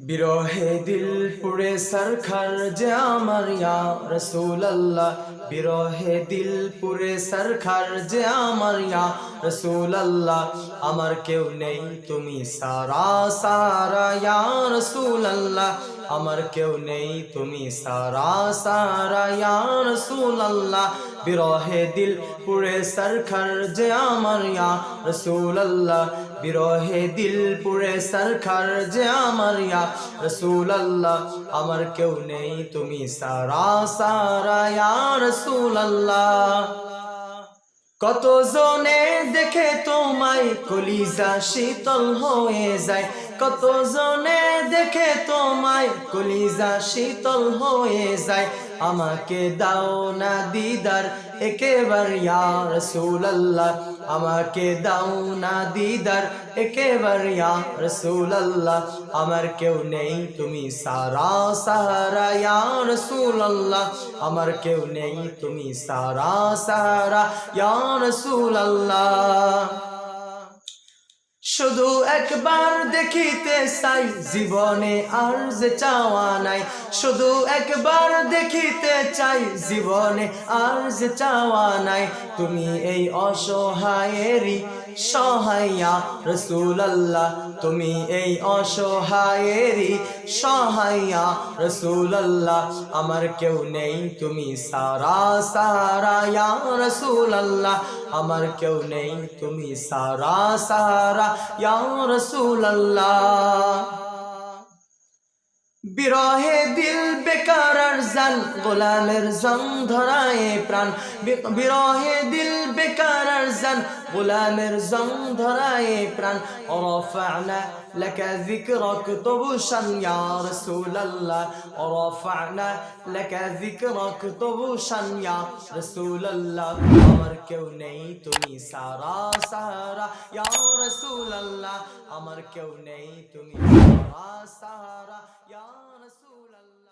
বিরহে দিল পুরে সরখার যে আমার ইয়া রাসূলুল্লাহ, বিরহে দিল পুরে সরখার যে আমার ইয়া রাসূলুল্লাহ। আমার কেউ নেই তুমি সারা সারা ইয়া রাসূলুল্লাহ, আমার কেউ নেই তুমি সারা সারা ইয়া রাসূলুল্লাহ। বিরহে দিল পুরে সরখার যে আমার ইয়া রাসূলুল্লাহ, বিরহে দিল পুরে সরখার যে আমার ইয়া রাসূলুল্লাহ। আমার কেউ নেই তুমি সারা সারা ইয়া রাসূলুল্লাহ। কত জনে দেখে তোমায় কলিজা শীতল হয়ে যায়, কত জনে দেখে তোমায় কলিজা শীতল হয়ে যায়। আমাকে দাও না দিদার একেবার ইয়া রাসূলুল্লাহ, আমাকে দাও না দিদার একেবার ইয়া রাসূলুল্লাহ। আমার কেউ নেই তুমি সারা সারা ইয়া রাসূলুল্লাহ, আমার কেউ নেই তুমি সারা সারা ইয়া রাসূলুল্লাহ। শুধু একবার দেখিতে চাই জীবনে আর যে চাওয়া নাই, শুধু একবার দেখিতে চাই জীবনে আর যে চাওয়া নাই। তুমি এই অসহায়েরই সহায় ইয়া রাসূলুল্লাহ, তুমি এই অসহায়েরই সহায় ইয়া রাসূলুল্লাহ। আমার কেউ নেই তুমি সারা সারা ইয়া রাসূলুল্লাহ, আমার কেউ নেই তুমি সারা সারা ইয়া রাসূলুল্লাহ। বিরহে দিল বেকার আর জান গোলামের জং ধরায় প্রাণ, বিরহে দিল বেকার আর জান গোলামের জং ধরায় প্রাণ। ওরফানা লাকা যিকরাক তুবশান ইয়া রাসূলুল্লাহ, ওরফানা লাকা যিকরাক তুবশান ইয়া রাসূলুল্লাহ। আমার কেউ নেই তুমি সারা সারা ইয়া রাসূলুল্লাহ, আমার কেউ নেই তুমি সারা সারা ইয়া রাসূলুল্লাহ।